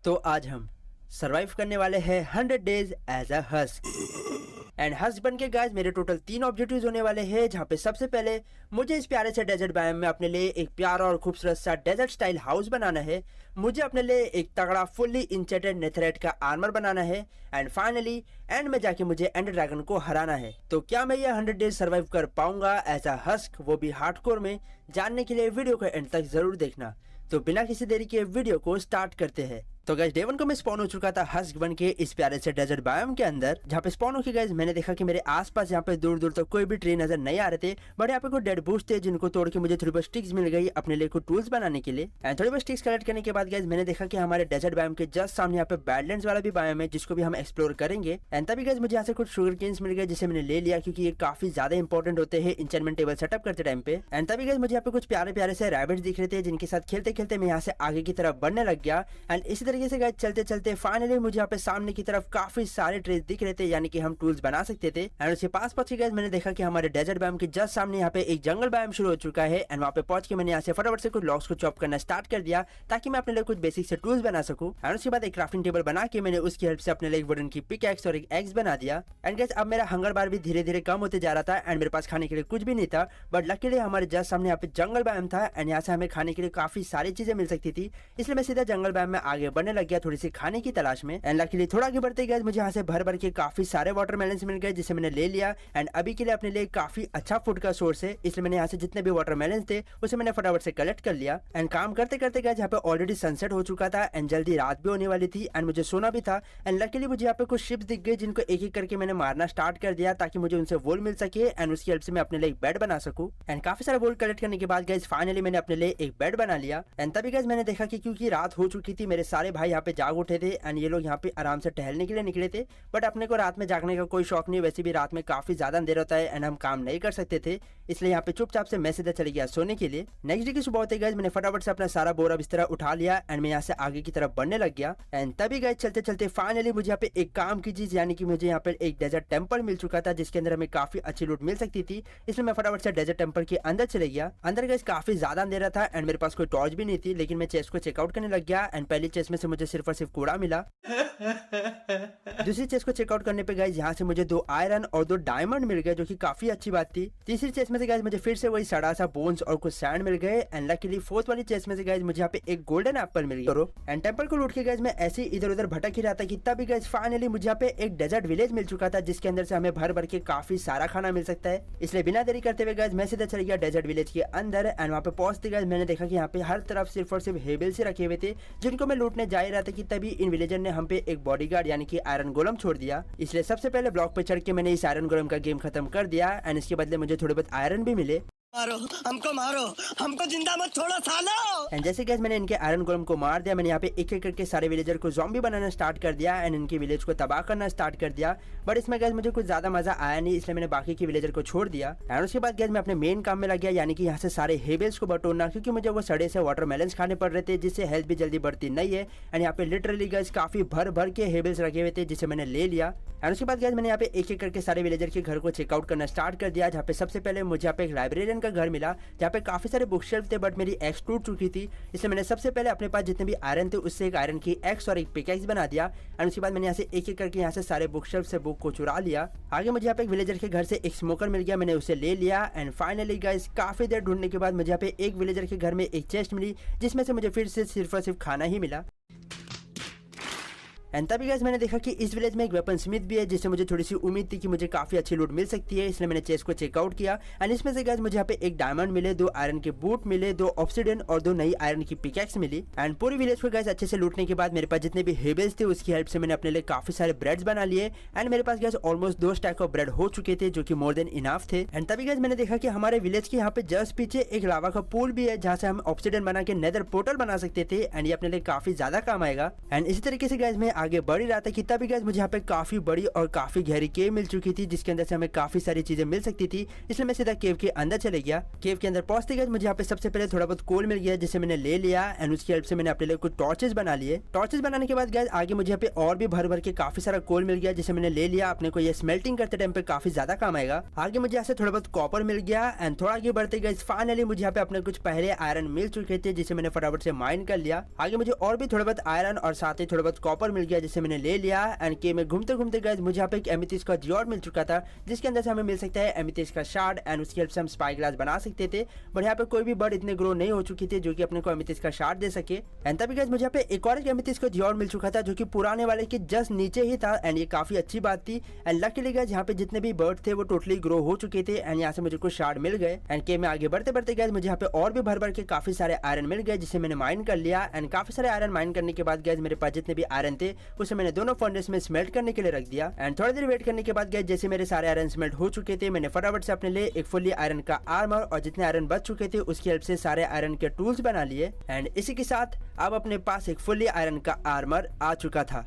तो आज हम सरवाइव करने वाले हैं 100 days as a husk. And husk बन के गाइस मेरे टोटल 3 ऑब्जेक्टिव्स होने वाले हैं, जहाँ पे सबसे पहले मुझे इस प्यारे से डेजर्ट बायोम में अपने लिए एक प्यारा और खूबसूरत सा डेजर्ट स्टाइल हाउस बनाना है। मुझे अपने लिए एक तगड़ा फुल्ली इंचेटेड नेथरेट का आर्मर बनाना है। एंड फाइनली एंड में जाके मुझे एंड ड्रैगन को हराना है। तो क्या मैं ये 100 डेज सर्वाइव कर पाऊंगा एज अ हस्क, वो भी हार्डकोर में? जानने के लिए वीडियो को एंड तक जरूर देखना। तो बिना किसी देरी के वीडियो को स्टार्ट करते हैं। तो गाइस डे 1 को मैं स्पॉन हो चुका था हस्क बन के इस प्यारे से डेजर्ट बायोम के अंदर, जहाँ पे स्पॉन होके गाइस मैंने देखा कि मेरे आसपास यहाँ पे दूर दूर तक कोई भी ट्री नजर नहीं आ रहे थे, बट यहाँ पे कुछ डेड बूस्ट थे जिनको तोड़ के मुझे थोड़ी बहुत स्टिक्स मिल गई अपने लिए कुछ टूल्स बनाने के लिए। एंड थोड़ी बहुत स्टिक्स कलेक्ट करने के बाद गाइस मैंने देखा कि हमारे डेजर्ट बायोम के जस्ट सामने यहाँ पे बैडलैंड्स वाला भी बायोम है, जिसको भी हम एक्सप्लोर करेंगे। एंड तभी गाइस मुझे यहाँ से कुछ शुगर केन्स मिल गए, जिसे मैंने ले लिया क्योंकि ये काफी ज्यादा इंपॉर्टेंट होते हैं इंचेंटमेंट टेबल सेटअप करते टाइम पे। एंड तभी गाइस मुझे यहाँ पे कुछ प्यारे प्यारे से रैबिट्स दिख रहे थे, जिनके साथ खेलते खेलते मैं यहाँ से आगे की तरफ बढ़ने लग गया। एंड इसी तरीके से गाइस चलते चलते फाइनली मुझे यहाँ पे सामने की तरफ काफी सारे ट्रेस दिख रहे थे, यानी कि हम टूल्स बना सकते थे। एंड उसके पास पहुंच के गाइस मैंने देखा कि हमारे डेजर्ट बायोम के जस्ट सामने यहाँ पे एक जंगल बायोम शुरू हो चुका है। एंड वहाँ पे पहुंच के मैंने यहाँ से फटाफट से कुछ लॉक्स को चॉप करना स्टार्ट कर दिया, ताकि मैं अपने लिए कुछ बेसिक से टूल्स बना सकूं। एंड उसके बाद एक क्राफ्टिंग टेबल बना के मैंने उसकी हेल्प से अपने लिए एक वुडन की पिक एक्स और एक एक्स बना दिया। एंड गाइस अब मेरा हंगर बार भी धीरे धीरे कम होते जा रहा था एंड मेरे पास खाने के लिए कुछ भी नहीं था, बट लकीली हमारे जस्ट सामने यहाँ पे जंगल बायोम था एंड यहाँ से हमें खाने के लिए काफी सारी चीजें मिल सकती थी। इसलिए मैं सीधा जंगल बायोम में आगे बढ़ने लग गया थोड़ी सी खाने की तलाश में। एंड लकीली थोड़ा आगे बढ़ते गए मुझे यहाँ से भर भर के काफी सारे वाटरमेलन्स मिल गए, जिसे मैंने ले लिया। एंड अभी के लिए अपने लिए काफी अच्छा फूड का सोर्स है, इसलिए मैंने यहाँ से जितने भी वाटरमेलन्स थे उसे मैंने फटाफट से कलेक्ट कर लिया। एंड काम करते करते गए यहाँ पे ऑलरेडी सनसेट हो चुका था एंड जल्दी रात भी होने वाली थी एंड मुझे सोना भी था। एंड लकीली मुझे यहाँ पे कुछ शिप्स दिख गई, जिनको एक एक करके मैंने मारना स्टार्ट कर दिया, ताकि मुझे उनसे वोल मिल सके एंड उसकी हेल्प से मैं अपने लिए एक बेड बना सकूं। एंड काफी सारे वोल कलेक्ट करने के बाद गाइस फाइनली मैंने अपने लिए एक बेड बना लिया। एंड तभी गाइस मैंने देखा कि क्योंकि रात हो चुकी थी, मेरे सारे भाई यहाँ पे जाग उठे थे एंड ये लोग यहाँ पे आराम से टहलने के लिए निकले थे। बट अपने को रात में जागने का कोई शौक नहीं, वैसे भी रात में काफी ज्यादा अंधेरा होता है एंड हम काम नहीं कर सकते थे, इसलिए यहाँ पे चुपचाप से मैं सीधा चले गया सोने के लिए। नेक्स्ट डे की सुबह होते गए मैंने फटाफट से अपना सारा बोरा बिस्तरा उठा लिया एंड मैं यहाँ से आगे की तरफ बढ़ने लग गया। एंड तभी गए चलते चलते फाइनली मुझे यहाँ पे एक काम की चीज, यानी कि मुझे यहाँ पे एक डेजर्ट टेंपल मिल चुका था, जिसके अंदर हमें काफी अच्छी लूट मिल सकती थी। इसलिए मैं फटाफट से डेजर्ट टेंपल के अंदर चले गया। अंदर गए काफी ज्यादा अंधेरा था एंड मेरे पास कोई टॉर्च भी नहीं थी, लेकिन मैं चेस्ट को चेकआउट करने लग गया एंड पहली चेस्ट में से मुझे सिर्फ और सिर्फ कूड़ा मिला। दूसरी चेस्ट को चेकआउट करने पे गाइस यहाँ से मुझे 2 आयरन और 2 डायमंड मिल गए, जो कि काफी अच्छी बात थी। तीसरी चेस्ट में से गाइस मुझे फिर से वही सड़ा सा बोन्स और कुछ सैंड मिल गए। एंड लकीली फोर्थ वाली चेस्ट में से गाइस मुझे यहाँ पे एक गोल्डन एप्पल मिल गया। एंड टेंपल को लूट के गाइस मैं ऐसे इधर उधर भटक ही रहा था कि तभी गाइस फाइनली मुझे यहाँ पे एक डेजर्ट विलेज मिल चुका था, जिसके अंदर से हमें भर भर के काफी सारा खाना मिल सकता है। इसलिए बिना देरी करते हुए गाइस मैं सीधा चल गया डेजर्ट विलेज के अंदर। एंड वहाँ पे पहुंचते गाइस मैंने देखा कि यहाँ पे हर तरफ सिर्फ और सिर्फ हेबल से रखे हुए थे, जिनको मैं लूटने जा ही रहा था कि तभी इन विलेजर ने हम पे एक बॉडीगार्ड यानी कि आयरन गोलम छोड़ दिया। इसलिए सबसे पहले ब्लॉक पे चढ़ के मैंने इस आयरन गोलम का गेम खत्म कर दिया एंड इसके बदले मुझे थोड़े बहुत आयरन भी मिले। मारो हमको जिंदा मत छोड़ो सालो। एंड जैसे गैस मैंने इनके आयरन गोलम को मार दिया, मैंने यहाँ पे एक एक करके सारे विलेजर को ज़ॉम्बी बनाना स्टार्ट कर दिया एंड इनके विलेज को तबाह करना स्टार्ट कर दिया। बट इसमें गैस मुझे कुछ ज्यादा मजा आया नहीं, इसलिए मैंने बाकी के विलेजर को छोड़ दिया। एंड उसके बाद गैस मैं अपने मेन काम में लग गया, यानी कि यहाँ से सारे हेबल्स को बटोरना, क्योंकि मुझे वो सड़े से वाटरमेलन्स खाने पड़ रहे थे, जिससे हेल्थ भी जल्दी बढ़ती नहीं है। एंड यहाँ पे लिटरली गैस काफी भर भर के हेबल्स रखे हुए थे, जिसे मैंने ले लिया। एंड उसके बाद गैस मैंने यहाँ पे एक एक करके सारे विलेजर के घर को चेकआउट करना स्टार्ट कर दिया, जहाँ पे सबसे पहले मुझे यहाँ पे एक लाइब्रेरियन का घर मिला, जहाँ पे काफी सारे बुक शेल्फ थे, बट मेरी एक्स टूट चुकी थी। इसलिए मैंने सबसे पहले अपने पास जितने भी आयरन थे उससे एक आयरन की एक्स और एक पिकैक्स बना दिया। एंड उसके बाद मैंने यहाँ से एक एक करके यहाँ से सारे बुक शेल्फ से बुक को चुरा लिया। आगे मुझे यहाँ पे एक विलेजर के घर से एक स्मोकर मिल गया, मैंने उसे ले लिया। एंड फाइनली गाइस काफी देर ढूंढने के बाद मुझे यहाँ पे एक विलेजर के घर में एक चेस्ट मिली, जिसमें से मुझे फिर से सिर्फ और सिर्फ खाना ही मिला। एंड तभी गाइस मैंने देखा कि इस विलेज में एक वेपन स्मिथ भी है, जिससे मुझे थोड़ी सी उम्मीद थी कि मुझे काफी अच्छी लूट मिल सकती है, इसलिए मैंने चेस्ट को चेकआउट किया। एंड इसमें से गाइस मुझे यहाँ पे एक डायमंड मिले, 2 आयरन के बूट मिले, 2 ऑब्सिडियन और 2 नई आयरन की पिकैक्स मिली। एंड पूरी विलेज को गाइस अच्छे से लूटने के बाद मेरे पास जितने भी हेबल्स थे उसकी हेल्प से मैंने अपने लिए काफी सारे ब्रेड्स बना लिए। एंड मेरे पास guys almost 2 stack of bread हो चुके थे, जो कि मोर देन इनफ थे। एंड तभी गाइस मैंने देखा कि हमारे विलेज के यहाँ पे जस्ट पीछे एक लावा का पूल भी है, जहाँ से हम ऑब्सिडियन बना के नेदर पोर्टल बना सकते थे एंड ये अपने लिए काफी ज्यादा काम आएगा। एंड इसी तरीके से गाइस मैं आगे बढ़ ही रहा था कि तभी गाइस मुझे यहाँ पे काफी बड़ी और काफी गहरी केव मिल चुकी थी, जिसके अंदर से हमें काफी सारी चीजें मिल सकती थी। इसलिए मैं सीधा केव के अंदर चले गया। केव के अंदर पहुंचते गाइस मुझे यहाँ पे सबसे पहले थोड़ा बहुत कोल मिल गया, जिसे मैंने ले लिया एंड उसकी हेल्प से मैंने अपने लिए कुछ टॉर्चेस बना लिए। टॉर्चेस बनाने के बाद गाइस आगे मुझे यहाँ पे और भी भर भर के काफी सारा कोल मिल गया, जिसे मैंने ले लिया। अपने को ये स्मेल्टिंग करते टाइम पे काफी ज्यादा काम आएगा। आगे मुझे यहाँ से थोड़ा बहुत कॉपर मिल गया एंड थोड़ा आगे बढ़ते गाइस फाइनली मुझे यहाँ पे अपने कुछ पहले आयरन मिल चुके थे, जिसे मैंने फटाफट से माइन कर लिया। आगे मुझे और भी थोड़ा बहुत आयरन और साथ ही थोड़ा बहुत कॉपर मिल गया, जिसे मैंने ले लिया। एंड के में घूमते घूमते गाइस मुझे यहाँ पे एक एमेथिस्ट का जियोड मिल चुका था, जिसके अंदर से हमें मिल सकता है एमेथिस्ट का शार्ड एंड उसकी हेल्प से हम स्पाई ग्लास बना सकते थे। बट यहाँ पे कोई भी बर्ड इतने ग्रो नहीं हो चुकी थी जो कि अपने को एमेथिस्ट का शार्ड दे सके। एंड तभी गाइस मुझे यहाँ पे एक और एमेथिस्ट का जियोड मिल चुका था, जो कि पुराने वाले के जस्ट नीचे ही था एंड ये काफी अच्छी बात थी। एंड लकीली गाइस यहाँ पे जितने भी बर्ड थे वो टोटली ग्रो हो चुके थे एंड यहाँ से मुझे कुछ शार्ड मिल गए। एंड के में आगे बढ़ते बढ़ते गाइस मुझे यहाँ पे और भी भर भर के काफी सारे आयरन मिल गए, जिसे मैंने माइन कर लिया। एंड काफी सारे आयरन माइन करने के बाद गाइस मेरे पास जितने भी आयरन थे उसे मैंने दोनों फर्नेस में स्मेल्ट करने के लिए रख दिया। एंड थोड़ी देर वेट करने के बाद गाइस जैसे मेरे सारे आयरन स्मेल्ट हो चुके थे, मैंने फटाफट से अपने लिए एक फुल्ली आयरन का आर्मर और जितने आयरन बच चुके थे उसकी हेल्प से सारे आयरन के टूल्स बना लिए। एंड इसी के साथ अब अपने पास एक फुल्ली आयरन का आर्मर आ चुका था।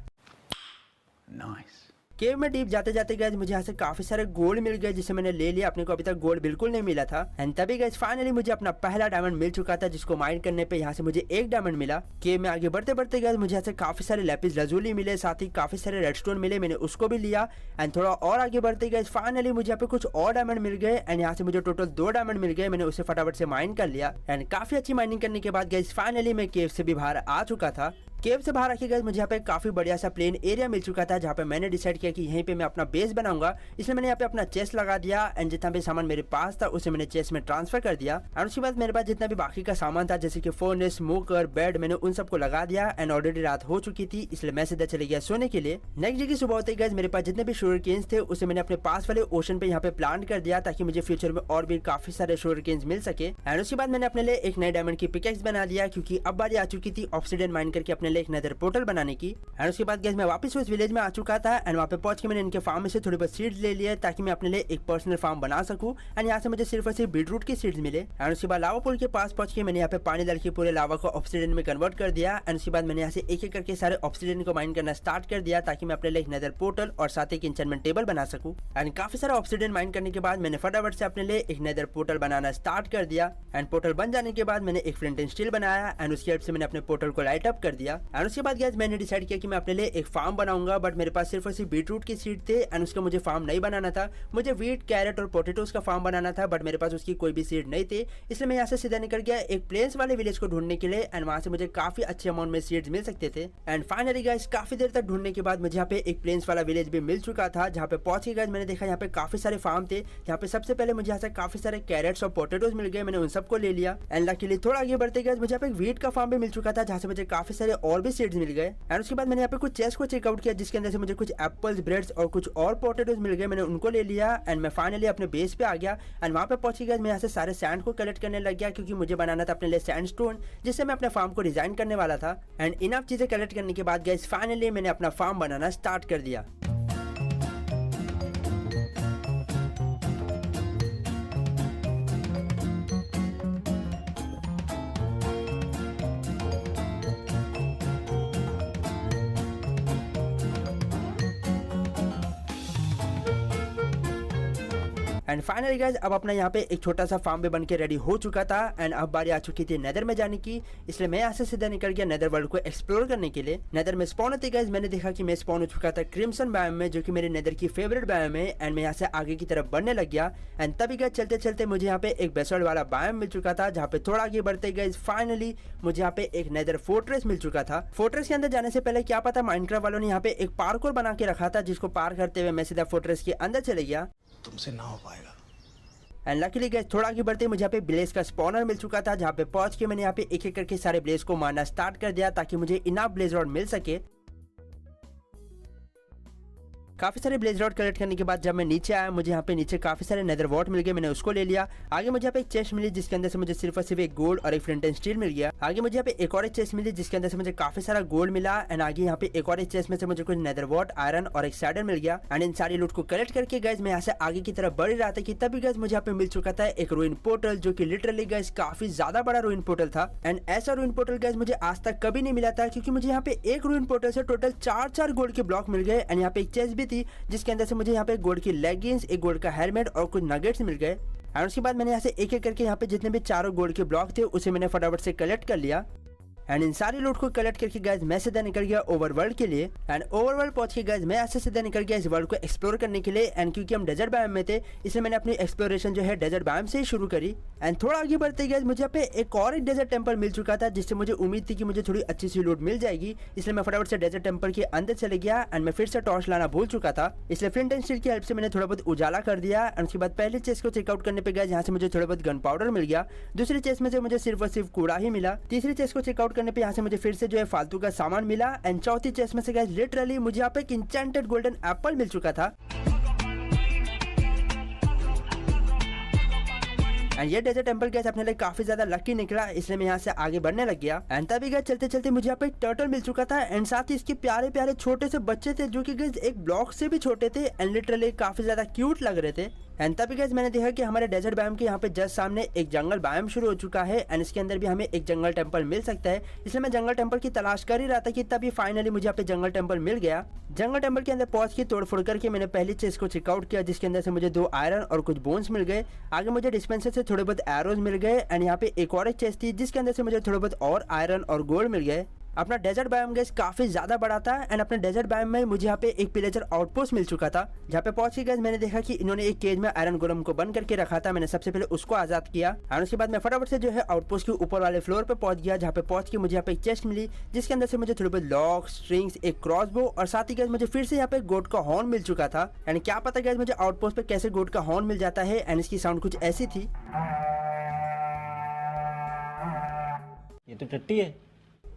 Nice. केव में डीप जाते जाते गए मुझे यहाँ से काफी सारे गोल्ड मिल गए, जिसे मैंने ले लिया। अपने को अभी तक गोल्ड बिल्कुल नहीं मिला था। एंड तभी गए फाइनली मुझे अपना पहला डायमंड मिल चुका था, जिसको माइन करने पे यहाँ से मुझे एक डायमंड मिला। केव में आगे बढ़ते बढ़ते गए मुझे यहाँ से काफी सारे लैपिस लजूली मिले, साथ ही काफी सारे रेडस्टोन मिले, मैंने उसको भी लिया। एंड थोड़ा और आगे बढ़ते गए फाइनली मुझे यहाँ पे कुछ और डायमंड मिल गए एंड यहाँ से मुझे टोटल 2 डायमंड मिल गए, मैंने उसे फटाफट से माइन कर लिया। एंड काफी अच्छी माइनिंग करने के बाद गए फाइनली मैं केव से भी बाहर आ चुका था। केव से बाहर आके गए मुझे यहाँ पे काफी बढ़िया सा प्लेन एरिया मिल चुका था, जहाँ पे मैंने डिसाइड किया कि यहीं पे मैं अपना बेस बनाऊंगा। इसलिए मैंने यहाँ पे अपना चेस्ट लगा दिया एंड जितना भी सामान मेरे पास था उसे मैंने चेस्ट में ट्रांसफर कर दिया। और उसके बाद मेरे पास जितना भी बाकी का सामान था जैसे कि फर्नेस, स्मोकर, बेड, मैंने उन सबको लगा दिया। एंड ऑलरेडी रात हो चुकी थी, इसलिए मैं सीधा चले गया सोने के लिए। नेक्स्ट डे की सुबह होते गए मेरे पास जितने भी शुगर केन्स थे उसे मैंने अपने पास वाले ओशन पे यहाँ पे प्लांट कर दिया, ताकि मुझे फ्यूचर में और भी काफी सारे शुगर केन्स मिल सके। एंड उसके बाद मैंने अपने लिए एक नए डायमंड की पिकेक्स बना दिया, क्योंकि अब बारी आ चुकी थी ऑब्सिडियन माइन करके अपने लिए एक नेदर पोर्टल बनाने की। एंड उसके बाद गैस मैं वापस उस विलेज में आ चुका था एंड वहाँ पे पहुंच के मैंने इनके फार्म में से थोड़े बहुत सीड्स ले लिए, ताकि मैं अपने लिए एक पर्सनल फार्म बना सकूं। एंड यहाँ से मुझे सिर्फ और सिर्फ बीटरूट की सीड्स मिले। एंड उसके बाद लावा पुल के पास पहुंच के मैंने यहाँ पे पानी डाल के पूरे लावा को ऑब्सिडियन में कन्वर्ट कर दिया। एंड उसके बाद मैंने यहाँ से एक एक करके सारे ऑब्सिडियन को माइन करना स्टार्ट कर दिया, ताकि मैं अपने लिए एक नेदर पोर्टल और साथ ही एक एन्चेंटमेंट टेबल बना सकूं। एंड काफी सारा ऑब्सिडियन माइन करने के बाद मैंने फटाफट से अपने लिए एक नेदर पोर्टल बनाना स्टार्ट कर दिया। एंड पोर्टल बन जाने के बाद मैंने एक फ्लिंट एंड स्टील बनाया एंड उसकी हेल्प से मैंने अपने पोर्टल को लाइट अप कर दिया। एंड उसके बाद गैस मैंने डिसाइड किया कि मैं अपने लिए एक फार्म बनाऊंगा, बट मेरे पास सिर्फ और सिर्फ बीटरूट की सीड थे एंड उसका मुझे फार्म नहीं बनाना था। मुझे वीट, कैरेट और पोटेटोज का फार्म बनाना था, बट मेरे पास उसकी कोई भी सीड नहीं थी। इसलिए मैं यहाँ से सीधा निकल गया एक प्लेन्स वाले विलेज को ढूंढने के लिए एंड वहाँ से मुझे काफी अच्छे अमाउंट में सीड्स मिल सकते थे। एंड फाइनली गाइस काफी देर तक ढूंढने के बाद मुझे यहाँ पे एक प्लेन्स वाला विलेज भी मिल चुका था, जहाँ पे पहुंच के गाइस मैंने देखा यहाँ पे काफी सारे फार्म थे। यहाँ पे सबसे पहले मुझे यहाँ से काफी सारे कैरेट्स और पोटेटोज मिल गए, मैंने उन सबको ले लिया। एंड लकीली थोड़ा आगे बढ़ते गए मुझे यहाँ पे वीट का फार्म भी मिल चुका था, जहाँ से मुझे काफी सारे और भी सीड्स मिल गए। एंड उसके बाद मैंने यहाँ पे कुछ चेस्ट को चेकआउट किया, जिसके अंदर से मुझे कुछ एप्पल्स, ब्रेड्स और कुछ और पोटेटोज मिल गए, मैंने उनको ले लिया। एंड मैं फाइनली अपने बेस पे आ गया एंड वहाँ पे पहुंची गया मैं यहाँ से सारे सैंड को कलेक्ट करने लग गया, क्योंकि मुझे बनाना था अपने लिए सैंडस्टोन, जिससे मैं अपने फार्म को डिजाइन करने वाला था। एंड इनफ चीजें कलेक्ट करने के बाद गाइस फाइनली मैंने अपना फार्म बनाना स्टार्ट कर दिया। एंड फाइनली गाइस अब अपना यहाँ पे एक छोटा सा फार्म भी बन के रेडी हो चुका था एंड अब बारी आ चुकी थी नेदर में जाने की। इसलिए मैं यहाँ से सीधा निकल गया नेदर वर्ल्ड को एक्सप्लोर करने के लिए। नेदर में स्पॉन होते गाइस मैंने देखा कि मैं स्पॉन हो चुका था क्रिम्सन बायोम में, जो कि मेरे नेदर की फेवरेट बायोम है। एंड मैं यहाँ से आगे की तरफ बढ़ने लग गया एंड तभी गाइस चलते चलते मुझे यहाँ पे एक बेसल्ट वाला बायोम मिल चुका था, जहाँ पे थोड़ा आगे बढ़ते गाइस फाइनली मुझे यहाँ पे एक नेदर फोर्ट्रेस मिल चुका था। फोर्ट्रेस के अंदर जाने से पहले क्या पता माइनक्राफ्ट वालों ने यहाँ पे एक पार्कोर बना के रखा था, जिसको पार करते हुए मैं सीधा फोर्ट्रेस के अंदर चले गया। तुमसे ना हो पाएगा। एंड लकीली गाइस थोड़ा आगे बढ़ते मुझे यहाँ पे ब्लेज का स्पॉनर मिल चुका था, जहाँ पे पहुंच के मैंने यहाँ पे एक एक करके सारे ब्लेज को मारना स्टार्ट कर दिया, ताकि मुझे इनफ ब्लेज रॉड मिल सके। काफी सारे ब्लेज रॉड कलेक्ट करने के बाद जब मैं नीचे आया, मुझे यहाँ पे नीचे काफी सारे नेदर वॉट मिल गए, मैंने उसको ले लिया। आगे मुझे यहाँ पे एक चेस्ट मिली जिसके अंदर से मुझे सिर्फ और सिर्फ एक गोल्ड और एक फ्लिंट एंड स्टील मिल गया। आगे मुझे यहाँ पे एक और एक चेस्ट मिली जिसके अंदर से मुझे काफी सारा गोल्ड मिला। एंड आगे यहाँ पे एक और एक चेस्ट में से मुझे कुछ नेदर वॉट, आयरन और एक सैडल मिल गया। एंड इन सारी लूट को कलेक्ट करके गाइस मैं यहाँ से आगे की तरफ बढ़ रहा था कि तभी गाइस मुझे यहाँ पे मिल चुका था एक रूइन पोर्टल, जो कि लिटरली गाइस काफी ज्यादा बड़ा रूइन पोर्टल था। एंड ऐसा रूइन पोर्टल गाइस मुझे आज तक कभी नहीं मिला था, क्योंकि मुझे यहाँ पे एक रूइन पोर्टल से टोटल 4 गोल्ड के ब्लॉक मिल गए। एंड यहाँ पे एक चेस्ट भी थी जिसके अंदर से मुझे यहाँ पे गोल्ड की लेगिंग्स, एक गोल्ड का हेलमेट और कुछ नगेट्स मिल गए। और उसके बाद मैंने यहाँ से एक एक करके यहाँ पे जितने भी 4 गोल्ड के ब्लॉक थे उसे मैंने फटाफट से कलेक्ट कर लिया। एंड इन सारी लूट को कलेक्ट करके गाइस मैं सीधा निकल गया ओवरवर्ल्ड के लिए। एंड ओवरवर्ल्ड पहुंच के गाइस मैं ऐसे सीधा निकल गया इस वर्ल्ड को एक्सप्लोर करने के लिए। एंड क्योंकि हम डेजर्ट बायोम में थे इसलिए मैंने अपनी एक्सप्लोरेशन जो है डेजर्ट बायोम से ही शुरू करी। एंड थोड़ा आगे बढ़ते गाइस मुझे यहाँ पे एक और एक डेजर्ट टेंपल मिल चुका था, जिससे मुझे उम्मीद थी कि मुझे थोड़ी अच्छी सी लूट मिल जाएगी, इसलिए मैं फटाफट से डेजर्ट टेंपल के अंदर चले गया। एंड मैं फिर से टॉर्च लाना भूल चुका था, इसलिए फ्लिंट एंड स्टील की हेल्प से मैंने थोड़ा बहुत उजाला कर दिया। एंड उसके बाद पहले चेस्ट को चेकआउट करने पे गाइस यहाँ से मुझे थोड़ा बहुत गन पाउडर मिल गया। दूसरी चेस्ट में से मुझे सिर्फ और सिर्फ कूड़ा ही मिला। तीसरी चेस्ट को चेकआउट करने पे यहाँ से मुझे फिर से जो है फालतू का सामान मिला। एंड चौथी चेस्ट में से गाइस लिटरली मुझे यहाँ पे एक इंचेंटेड गोल्डन एप्पल मिल चुका था। एंड ये डेजर्ट टेंपल गैस अपने लिए काफी ज्यादा लकी निकला, इसलिए मैं यहाँ से आगे बढ़ने लग गया। एंड तभी गैस चलते चलते मुझे यहाँ पे एक टर्टल मिल चुका था। एंड साथ ही इसके प्यारे प्यारे छोटे से बच्चे थे जो कि गैस एक ब्लॉक से भी छोटे थे एंड लिटरली काफी ज्यादा क्यूट लग रहे थे। एंड तभी गैस मैंने देखा कि हमारे डेजर्ट बायोम के यहाँ पे जस्ट सामने एक जंगल बायोम शुरू हो चुका है। एंड इसके अंदर भी हमें एक जंगल टेंपल मिल सकता है, इसलिए मैं जंगल टेंपल की तलाश कर ही रहा था कि तभी फाइनली मुझे यहाँ पे जंगल टेंपल मिल गया। जंगल टेंपल के अंदर पहुंच के तोड़फोड़ करके मैंने पहली चेस्ट को चेकआउट किया, जिसके अंदर से मुझे 2 आयरन और कुछ बोन्स मिल गए। आगे मुझे डिस्पेंसर से थोड़े बहुत एरोज मिल गए। एंड यहाँ पे एक और एक चेस्ट थी जिसके अंदर से मुझे थोड़े बहुत और आयरन और गोल्ड मिल गए। अपना डेजर्ट बायोम गैस काफी ज्यादा बड़ा था। एंड अपने डेजर्ट बायोम में मुझे यहाँ पे एक पिलेजर आउटपोस्ट मिल चुका था, जहाँ पे पहुंच के गैस मैंने देखा कि इन्होंने एक केज में आयरन गोलम को बंद करके रखा था। मैंने सबसे पहले उसको आजाद किया और उसके बाद मैं फटाफट से जो है आउटपोस्ट के ऊपर वाले फ्लोर पे पहुंच गया, जहाँ पे पहुंच के मुझे यहाँ पे एक चेस्ट मिली जिसके अंदर से मुझे थोड़े बहुत लॉक, स्ट्रिंग्स, एक क्रॉसबो और साथ ही गैस मुझे फिर से यहाँ पे गोट का हॉर्न मिल चुका था। एंड क्या पता गैस मुझे आउटपोस्ट पे कैसे गोट का हॉर्न मिल जाता है। एंड इसकी साउंड कुछ ऐसी थी। ये तो टट्टी है।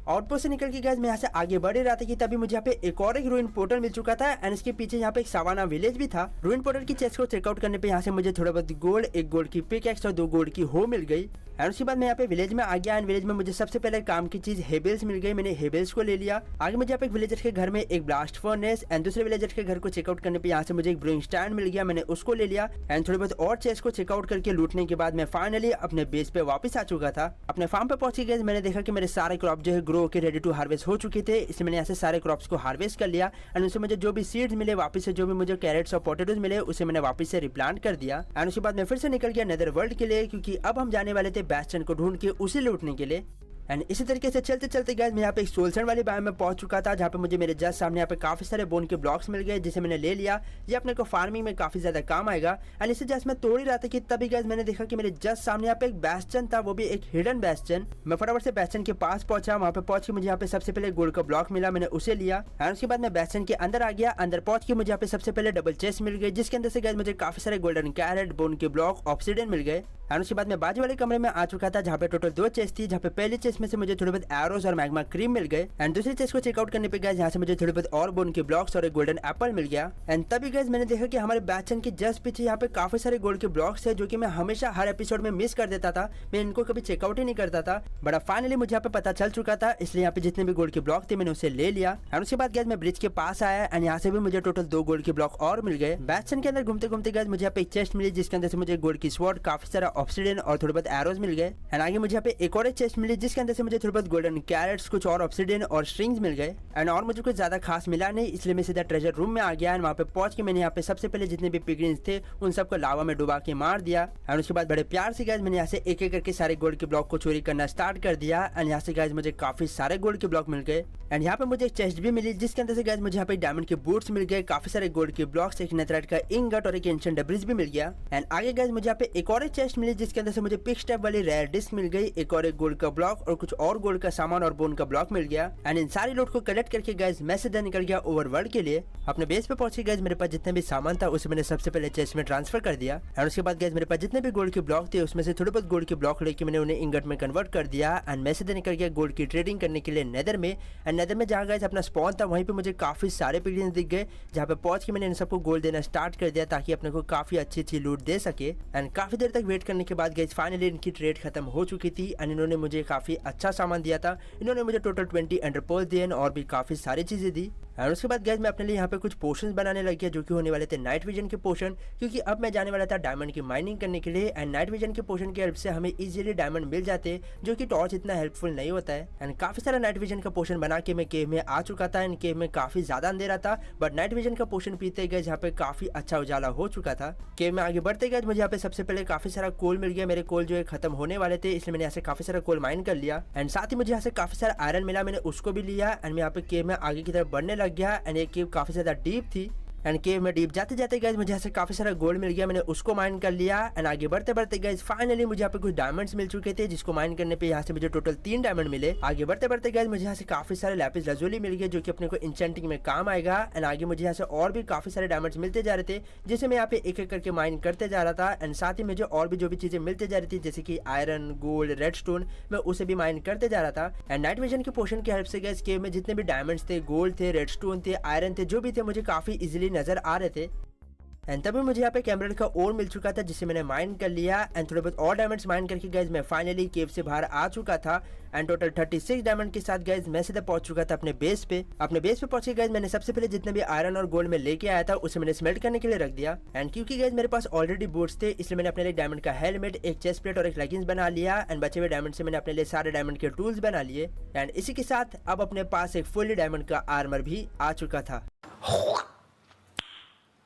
आउटपोस्ट से निकल के गैस मैं यहाँ से आगे बढ़ रहा था कि तभी मुझे यहाँ पे एक और एक रूइन पोर्टल मिल चुका था। एंड इसके पीछे यहाँ पे एक सवाना विलेज भी था। रूइन पोर्टल की चेस्ट को चेकआउट करने पे यहाँ से मुझे थोड़ा बहुत गोल्ड, एक गोल्ड की पिकैक्स और 2 गोल्ड की हो मिल गई। एंड उसके बाद मैं यहाँ पे विलेज में आ गया। एंड विलेज में मुझे सबसे पहले काम की चीज हेबल्स मिल गई, मैंने हेबल्स को ले लिया। आगे मुझे यहाँ पे एक विलेजर के घर में एक ब्लास्ट फर्नेस एंड दूसरे विलेजर के घर को चेकआउट करने पे यहाँ से मुझे एक ब्रूइंग स्टैंड मिल गया, मैंने उसको ले लिया। एंड थोड़ी बहुत और चेस्ट को चेकआउट करके लूटने के बाद मैं फाइनली अपने बेस पे वापस आ चुका था। अपने फार्म पे पहुंच गए मैंने देखा कि मेरे सारे क्रॉप जो है ग्रो होकर रेडी टू हार्वेस्ट हो चुके थे, इसलिए मैंने यहाँ से सारे क्रॉप्स को हार्वेस्ट कर लिया। एंड उससे मुझे जो भी सीड्स मिले वापस से, जो भी मुझे कैरेट्स और पोटैटोज मिले उसे मैंने वापस से रिप्लांट कर दिया। एंड उसके बाद मैं फिर से निकल गया नेदर वर्ल्ड के लिए, क्योंकि अब हम जाने वाले थे बैस्टियन को ढूंढ के उसे लूटने के लिए। एंड इसी तरीके से चलते चलते गाइस मैं यहाँ पे एक सोल्सन वाली बायोम में पहुंच चुका था, जहाँ पे मुझे मेरे जस्ट सामने यहाँ पे काफी सारे बोन के ब्लॉक्स मिल गए, जिसे मैंने ले लिया। ये अपने को फार्मिंग में काफी ज्यादा काम आएगा। एंड इसे जस्ट मैं तोड़ ही रहा था कि तभी गाइस मैंने देखा कि मेरे जस्ट सामने यहाँ पे एक बैस्टियन था, वो भी एक हिडन बैस्टियन। मैं फटाफट से बैस्टियन के पास पहुंचा। वहाँ पे पहुंच के मुझे यहाँ पे सबसे पहले गोल्ड का ब्लॉक मिला, मैंने उसे लिया। एंड उसके बाद मैं बैस्टियन के अंदर आ गया। अंदर पहुंच के मुझे यहाँ पे सबसे पहले डबल चेस्ट मिल गई, जिसके अंदर से गाइस मुझे काफी सारे गोल्डन कैरेट, बोन के ब्लॉक, ऑब्सिडियन मिल गए। एंड उसके बाद मैं बाजू वाले कमरे में आ चुका था, जहाँ पे टोटल 2 चेस्ट थी, जहाँ पे पहले चेस्ट में से मुझे थोड़े बहुत एरोज और मैग्मा क्रीम मिल गए। एंड दूसरी चेस्ट को चेकआउट करने पे गाइस यहाँ से मुझे थोड़े बहुत और बोन के ब्लॉक्स और एक गोल्डन एप्पल मिल गया। एंड तभी गाइस मैंने देखा कि हमारे बैस्टियन के जस्ट पीछे यहाँ पे काफी सारे गोल्ड के ब्लॉक्स है, जो कि मैं हमेशा हर एपिसोड में मिस कर देता था। मैं इनको कभी चेकआउट ही नहीं करता था, बट फाइनली मुझे यहाँ पे पता चल चुका था, इसलिए यहाँ पे जितने भी गोल्ड के ब्लॉक थे मैंने उसे ले लिया। एंड उसके बाद गाइस मैं ब्रिज के पास आया। एंड यहाँ से भी मुझे टोटल 2 गोल्ड के ब्लॉक और मिल गए। बैस्टियन के अंदर घूमते घूमते गाइस मुझे यहाँ पे एक चेस्ट मिली, जिसके अंदर से मुझे गोल्ड की स्वॉर्ड, काफी सारा ऑब्सिडियन और थोड़े बहुत एरोज मिल गए। एंड आगे मुझे यहाँ पे एक और एक चेस्ट मिली, जिसके अंदर से मुझे थोड़े बहुत गोल्डन कैरेट्स, कुछ और ऑब्सिडियन और स्ट्रिंग्स मिल गए। एंड और मुझे कुछ ज्यादा खास मिला नहीं, इसलिए मैं सीधा ट्रेजर रूम में आ गया। एंड वहाँ पे पहुंच के मैंने यहाँ पे सबसे पहले जितने भी पिगलिन्स थे उन सबको लावा में डुबा के मार दिया। एंड उसके बाद बड़े प्यार से गाइस मैंने यहाँ से एक एक करके सारे गोल्ड के ब्लॉक को चोरी करना स्टार्ट कर दिया। एंड यहाँ से गाइस मुझे काफी सारे गोल्ड के ब्लॉक मिल गए। एंड यहाँ पे मुझे एक चेस्ट भी मिली, जिसके अंदर से गाइस मुझे यहाँ पे डायमंड के बूट्स मिल गए, काफी सारे गोल्ड के ब्लॉक्स, एक नेथराइट का इंगट और एक एंशिएंट डेब्रिज भी मिल गया। एंड आगे गाइस मुझे यहाँ पे एक और चेस्ट मिली, मिली जिसके अंदर से मुझे पिक स्टेप वाली रेयर डिस्क मिल गई, एक गोल्ड का ब्लॉक और कुछ और गोल्ड का सामान और बोन का ब्लॉक मिल गया। एंड इन सारी लूट को कलेक्ट करके गाइस मैं सीधा निकल गया ओवरवर्ल्ड के लिए। अपने बेस पे पहुंच के गाइस मेरे पास जितने भी सामान था उसे मैंने सबसे पहले चेस्ट में ट्रांसफर कर दिया। एंड उसके बाद गाइस मेरे पास जितने भी गोल्ड के ब्लॉक थे उसमें से थोड़े बहुत गोल्ड के ब्लॉक लेके मैंने उन्हें इंगट में कन्वर्ट कर दिया। एंड मैं सीधे निकल गया गोल्ड की ट्रेडिंग करने के लिए नेदर में। एंड नेदर में जहाँ गाइस अपना स्पॉन था वहीं पे मुझे काफी सारे पिगलियंस दिख गए, जहाँ पे पहुंच के मैंने इन सबको गोल्ड देना स्टार्ट कर दिया ताकि अपने को काफी अच्छी लूट दे सके। एंड काफी देर तक वेट करने के बाद गाइस फाइनली इनकी ट्रेड खत्म हो चुकी थी एंड इन्होंने मुझे काफी अच्छा सामान दिया था। इन्होंने मुझे टोटल 20 एंडर पर्ल्स दिए और भी काफी सारी चीजें दी। और उसके बाद गाइस मैं अपने लिए यहाँ पे कुछ पोशंस बनाने लग गया जो कि होने वाले थे नाइट विजन के पोशन, क्योंकि अब मैं जाने वाला था डायमंड की माइनिंग करने के लिए। एंड नाइट विजन के पोशन की हेल्प से हमें इजीली डायमंड मिल जाते हैं जो कि टॉर्च इतना हेल्पफुल नहीं होता है। एंड काफी सारा नाइट विजन का पोशन बना के मैं केव में आ चुका था। एंड केव में काफी ज्यादा अंधेरा था बट नाइट विजन का पोशन पीते गए जहाँ पे काफी अच्छा उजाला हो चुका था। केव में आगे बढ़ते गए मुझे यहाँ पे सबसे पहले काफी सारा कोल मिल गया। मेरे कोल जो है खत्म होने वाले थे इसलिए मैंने यहाँ से काफी सारा कोल माइन कर लिया। एंड साथ ही मुझे यहाँ से काफी सारा आयरन मिला, मैंने उसको भी लिया। एंड मैं यहाँ पे केव में आगे की तरफ बढ़ने लग गया। एंड एक केव काफी ज्यादा डीप थी एंड केव में डीप जाते जाते गाइस मुझे यहाँ से काफी सारा गोल्ड मिल गया, मैंने उसको माइन कर लिया। एंड आगे बढ़ते बढ़ते गाइस फाइनली मुझे यहाँ पे कुछ डायमंड्स मिल चुके थे जिसको माइन करने पे यहाँ से मुझे टोटल 3 डायमंड मिले। आगे बढ़ते बढ़ते गाइस मुझे यहाँ से काफी सारे लैपिस लजुली मिल गए जो कि अपने को इंचेंटिंग में काम आएगा। एंड आगे मुझे यहाँ से और भी काफी सारे डायमंड्स मिलते जा रहे थे जिसे मैं यहाँ पे एक एक करके माइन करते जा रहा था। एंड साथ ही मुझे और भी जो भी चीजें मिलते जा रही थी जैसे कि आयरन, गोल्ड, रेड स्टोन, मैं उसे भी माइन करते जा रहा था। एंड नाइट विजन के पोशन की हेल्प से गाइस केव में जितने भी डायमंड्स थे, गोल्ड थे, रेड स्टोन थे, आयरन थे, जो भी थे मुझे काफी इजीली नजर आ रहे थे। एंड तभी मुझे यहाँ पे कैमरेट का और मिल चुका था जिसे मैंने माइन कर लिया। एंड थोड़े बहुत और डायमंड्स माइन करके गाइज मैं फाइनली केव से बाहर आ चुका था। एंड टोटल 36 डायमंड के साथ गाइज मैं सीधा पहुंच चुका था अपने बेस पे। अपने बेस पे पहुंच के गाइज मैंने सबसे पहले जितने भी आयरन और गोल्ड में लेके आया था उसे मैंने स्मेल्ट करने के लिए रख दिया। एंड क्योंकि गाइज मेरे पास ऑलरेडी बूट्स थे इसलिए मैंने अपने लिए डायमंड का हेलमेट, एक चेस्ट प्लेट और एक लेगिंग्स बना लिया। एंड बचे हुए डायमंड से मैंने अपने लिए सारे डायमंड के टूल्स बना लिए। एंड इसी के साथ अब अपने पास एक फुल्ली डायमंड का आर्मर भी आ चुका था।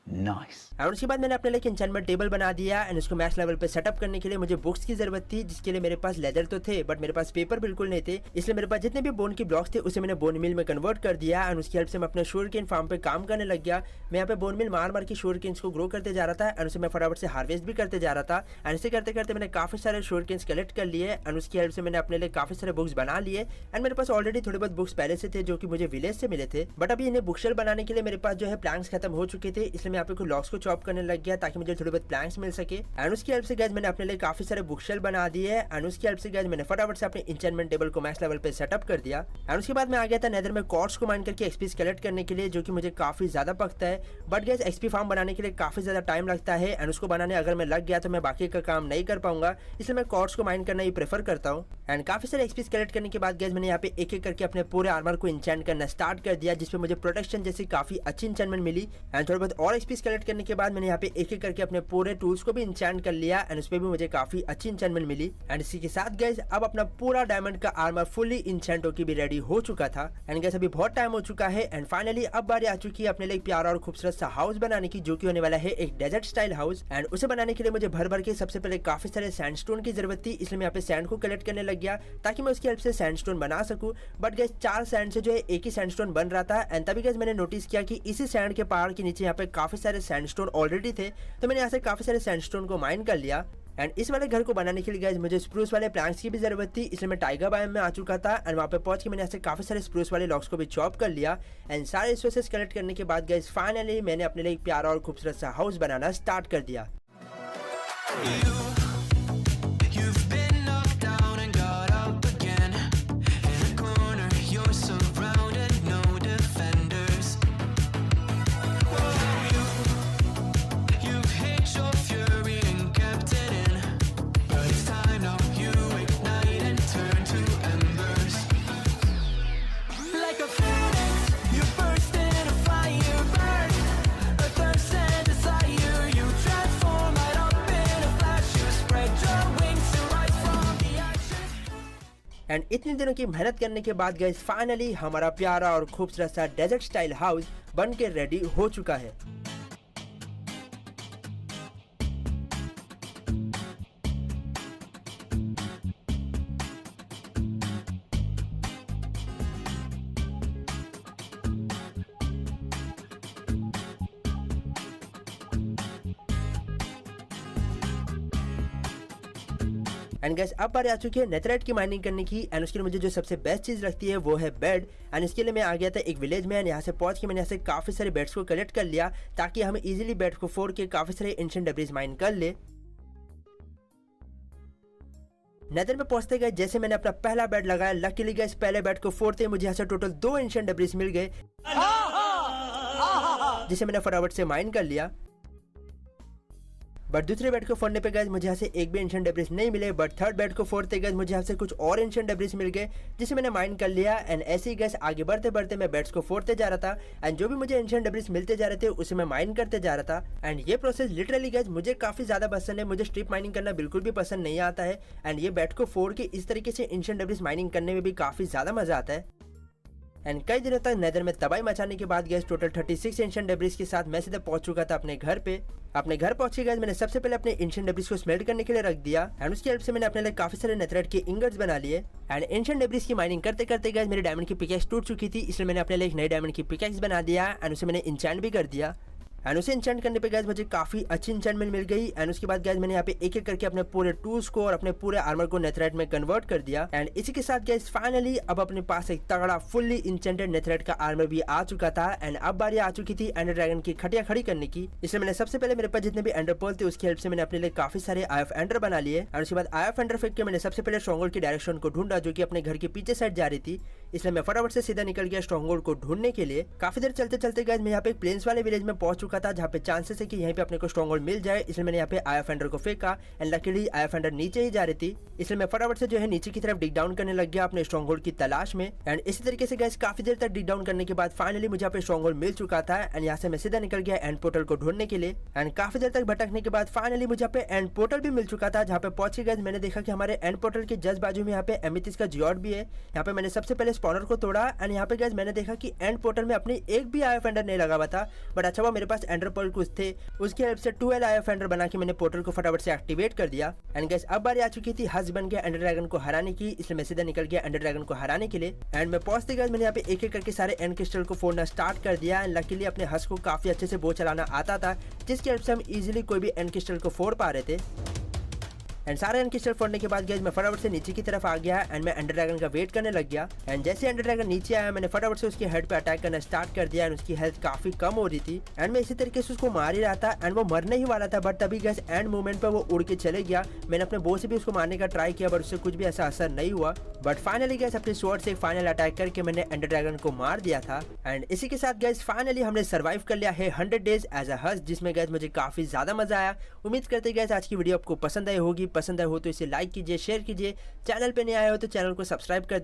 Nice. और उसके बाद मैंने अपने लिए एन्चेंटमेंट टेबल बना दिया। एंड उसको मैक्स लेवल पे सेटअप करने के लिए मुझे बुक्स की जरूरत थी जिसके लिए मेरे पास लेदर तो थे बट मेरे पास पेपर बिल्कुल नहीं थे, इसलिए मेरे पास जितने भी बोन के ब्लॉक्स थे उसे मैंने बोन मिल में कन्वर्ट कर दिया। एंड उसकी हेल्प से मैं अपने शुगरकेन फार्म पे काम करने लग गया। मैं यहाँ पे बोन मिल मार मार के शुगरकेन्स को ग्रो करते जा रहा था एंड उसे मैं फटाफट से हार्वेस्ट भी करते जा रहा था। एंड इसे करते करते मैंने काफी सारे शुगरकेन्स कलेक्ट कर लिए एंड उसकी हेल्प से मैंने अपने लिए काफी सारे बुक्स बना लिए। एंड मेरे पास ऑलरेडी थोड़े बहुत बुक्स पहले से थे जो कि मुझे विलेज से मिले थे बट अभी इन्हें बुकशेल्फ बनाने के लिए मेरे पास जो है प्लैंक्स खत्म हो चुके थे, इसलिए मैं यहाँ पे कुछ लॉक्स को चॉप करने लग गया ताकि मुझे थोड़े बहुत प्लैंक्स मिल सके। एंड उसकी हेल्प से गाइस मैंने अपने लिए काफी सारे बुकशेल्फ बना दिए। एंड उसकी हेल्प से गाइस मैंने फटाफट से अपने एन्चेंटमेंट टेबल को मैक्स लेवल पे सेटअप कर दिया। एंड उसके बाद मैं आ गया था नेदर में कॉर्ड्स को माइन करके एक्सपी कलेक्ट करने के लिए जो कि मुझे काफी ज्यादा पकता है बट गाइस एक्सपी फार्म बनाने के लिए काफी ज्यादा टाइम लगता है। एंड उसको बनाने अगर मैं लग गया तो मैं बाकी का काम नहीं कर पाऊंगा, इसलिए मैं कॉर्ड्स को माइन करना ही प्रेफर करता हूँ। एंड काफी सारे एक्सपी कलेक्ट करने के बाद गाइस मैंने यहाँ पे एक एक करके अपने पूरे आर्मर को इंचेंट करना स्टार्ट कर दिया जिसपे मुझे प्रोटेक्शन जैसी काफी अच्छी इंचेंटमेंट मिली। एंड थोड़े बहुत और एक्सपी कलेक्ट करने के बाद मैंने यहाँ पे एक एक करके अपने पूरे टूल्स को भी इंचेंट कर लिया एंड उसपे भी मुझे काफी अच्छी इंचेंटमेंट मिली। एंड इसी के साथ गाइस अब अपना पूरा डायमंड का आर्मर फुल्ली इंचेंट होकर भी रेडी हो चुका था। एंड गाइस अभी बहुत टाइम हो चुका है एंड फाइनली अब बारी आ चुकी है अपने लिए एक प्यारा और खूबसूरत सा हाउस बनाने की जो कि होने वाला है एक डेजर्ट स्टाइल हाउस। एंड उसे बनाने के लिए मुझे भर भर के सबसे पहले काफी सारे सैंडस्टोन की जरूरत थी, इसलिए मैं यहाँ पे सैंड को कलेक्ट करने लग गया ताकि मैं उसकी हेल्प से सैंडस्टोन बना सकूं। बट गाइस 4 सैंड से जो है एक ही सैंडस्टोन बन रहा था। एंड तभी गाइस मैंने नोटिस किया कि इसी सैंड के पहाड़ के नीचे यहाँ पे काफी सारे सैंडस्टोन ऑलरेडी थे, तो मैंने यहाँ से काफी सारे सैंडस्टोन को माइन कर लिया। एंड इस वाले घर को बनाने के लिए गाइस मुझे स्प्रूस वाले प्लैंक्स की भी जरूरत थी, इसलिए मैं टाइगर बायोम में आ चुका था। एंड वहाँ पे पहुंच के मैंने ऐसे काफी सारे स्प्रूस वाले लॉक्स को भी चॉप कर लिया। एंड सारे रिसोर्सेस कलेक्ट करने के बाद गाइस फाइनली मैंने अपने लिए एक प्यारा और खूबसूरत सा हाउस बनाना स्टार्ट कर दिया। एंड इतने दिनों की मेहनत करने के बाद गाइस फाइनली हमारा प्यारा और खूबसूरत सा डेजर्ट स्टाइल हाउस बन के रेडी हो चुका है। एंड गैस अब बारी आ चुकी है नेथराइट की माइनिंग करने की। एंड उसके लिए मुझे जो सबसे बेस्ट चीज लगती है वो है बेड। एंड इसके लिए मैं आ गया था एक विलेज में, यहाँ से पहुंच के मैंने यहाँ से काफी सारे बेड्स को कलेक्ट कर लिया ताकि हम इजीली बेड को फोड़ के काफी सारे एंशिएंट डेब्रिस माइन कर ले। नेदर में पहुंचते गए जैसे मैंने अपना पहला बेड लगाया, लकीली गैस पहले बेड को फोड़ते मुझे यहाँ से टोटल 2 एंशिएंट डेब्रिस मिल गए जिसे मैंने फटाफट से माइन कर लिया। बट दूसरे बेड को फोड़ने पे गैस मुझे यहाँ से एक भी एंशिएंट डेब्रिस नहीं मिले। बट थर्ड बेड को फोड़ते गैस मुझे यहाँ से कुछ और एंशिएंट डेब्रिस मिल गए जिसे मैंने माइन कर लिया। एंड ऐसे ही गैस आगे बढ़ते बढ़ते मैं बेड्स को फोड़ते जा रहा था एंड जो भी मुझे एंशिएंट डेब्रिस मिलते जा रहे थे उसे मैं माइन करते जा रहा था। एंड ये प्रोसेस लिटरली गैस मुझे काफी ज्यादा पसंद है। मुझे स्ट्रिप माइनिंग करना बिल्कुल भी पसंद नहीं आता है एंड ये बेड को फोड़ के इस तरीके से एंशिएंट डेब्रिस माइनिंग करने में भी काफी ज्यादा मजा आता है। एंड कई दिनों तक नेदर में तबाही मचाने के बाद गैस टोटल 36 एंशिएंट डेब्रिस के साथ मैं सीधे पहुंच चुका था अपने घर पे। अपने घर पहुंच के गैस मैंने सबसे पहले अपने एंशिएंट डेब्रिस को स्मेल्ट करने के लिए रख दिया एंड उसकी हेल्प से मैंने अपने लिए काफी सारे नेथराइट के इंगट्स बना लिए। एंड एंशिएंट डेब्रिस की माइनिंग करते करते गैस मेरी डायमंड की पिकैक्स टूट चुकी थी, इसलिए मैंने अपने लिए एक नई डायमंड की पिकैक्स बना दिया एंड उसे मैंने इंचेंट भी कर दिया। एंड उसे इंचेंट करने पे गैस मुझे काफी अच्छी इंचेंटमेंट मिल गई। एंड उसके बाद गैस मैंने यहाँ पे एक एक करके अपने पूरे टूल्स को और अपने पूरे आर्मर को नेथराइट में कन्वर्ट कर दिया। एंड इसी के साथ गैस फाइनली अब अपने पास एक तगड़ा फुल्ली इंचेंटेड नेथराइट का आर्मर भी आ चुका था। एंड अब बारी आ चुकी थी एंडर ड्रैगन की खटिया खड़ी करने की। इसलिए मैंने सबसे पहले मेरे पास जितने भी एंडर पर्ल थे उसकी हेल्प से मैंने अपने लिए काफी सारे आईएफ एंडर बना लिए। एंड उसके बाद आईएफ एंडर फेंक के मैंने सबसे पहले स्ट्रॉन्गहोल्ड की डायरेक्शन को ढूंढा जो कि अपने घर के पीछे साइड जा रही थी, इसलिए मैं फटाफट से सीधा निकल गया स्ट्रॉन्गहोल्ड को ढूंढने के लिए। काफी देर चलते चलते गैस मैं यहाँ पे एक प्लेन्स वाले विलेज में पहुंच चुका था जहाँ पे चांसेस है कि यहीं पे अपने को स्ट्रॉन्गहोल्ड मिल जाए, इसलिए मैंने यहाँ पे आईएफ एंडर को फेंका एंड लकीली आईएफ एंडर नीचे ही जा रही थी, इसलिए मैं फटाफट से जो है नीचे की तरफ डिग डाउन करने लग गया अपने स्ट्रॉन्गहोल्ड की तलाश में। एंड इसी तरीके से गैस काफी देर तक डिग डाउन करने के बाद फाइनली मुझे यहाँ पे स्ट्रॉन्गहोल्ड मिल चुका था एंड यहाँ से मैं सीधा निकल गया एंड पोर्टल को ढूंढने के लिए। एंड काफी देर तक भटकने के बाद फाइनली मुझे यहाँ पे एंड पोर्टल भी मिल चुका था, जहाँ पे पहुंच के गैस मैंने देखा कि हमारे एंड पोर्टल के जस्ट बाजू में यहाँ पे एमेथिस्ट का जियोड भी है। यहाँ पे मैंने सबसे पहले स्पॉनर को तोड़ा एंड यहाँ पे गैस मैंने देखा कि एंड पोर्टल में अपनी एक भी आईएफ एंडर नहीं लगा हुआ था, बट अच्छा हुआ मेरे पास एंडर पर्ल कुछ थे, उसकी हेल्प से 12 आईएफ एंडर बना के मैंने पोर्टल को फटाफट से एक्टिवेट कर दिया। एंड गैस अब बारी आ चुकी थी हज बन के एंडर ड्रैगन को हराने की, इसलिए मैं सीधा निकल गया एंडर ड्रैगन को हराने के लिए। एंड मैं पहुंचते गैस मैंने यहाँ पे एक एक करके सारे एंड क्रिस्टल को फोड़ना स्टार्ट कर दिया एंड लकीली अपने हज को काफी अच्छे से बो चलाना आता था, जिसकी हेल्प से हम इजीली कोई भी एंड क्रिस्टल को फोड़ पा रहे थे। एंड सारे एंड क्रिस्टल फोड़ने के बाद गैस मैं फटाफट से नीचे की तरफ आ गया एंड मैं एंडर ड्रैगन का वेट करने लग गया। एंड जैसे एंडर ड्रैगन नीचे आया मैंने फटाफट से उसके हेड पे अटैक करना स्टार्ट कर दिया एंड उसकी हेल्थ काफी कम हो रही थी एंड मैं इसी तरीके से उसको मार ही रहा था एंड वो मरने ही वाला था, बट तभी गैस एंड मूवमेंट पे वो उड़ के चले गया। मैंने अपने बो से भी उसको मारने का ट्राई किया बट उससे कुछ भी ऐसा असर नहीं हुआ, बट फाइनली गैस अपने स्वॉर्ड से एक फाइनल अटैक करके मैंने एंडर ड्रैगन को मार दिया था। एंड इसी के साथ गैस फाइनली हमने सर्वाइव कर लिया है 100 डेज एज अ हज, जिसमें गैस मुझे काफी ज्यादा मजा आया। उम्मीद करते गैस आज की वीडियो आपको पसंद आई होगी, पसंद आई हो तो इसे लाइक कीजिए, शेयर कीजिए, चैनल पे नए आए हो तो चैनल को सब्सक्राइब कर देना।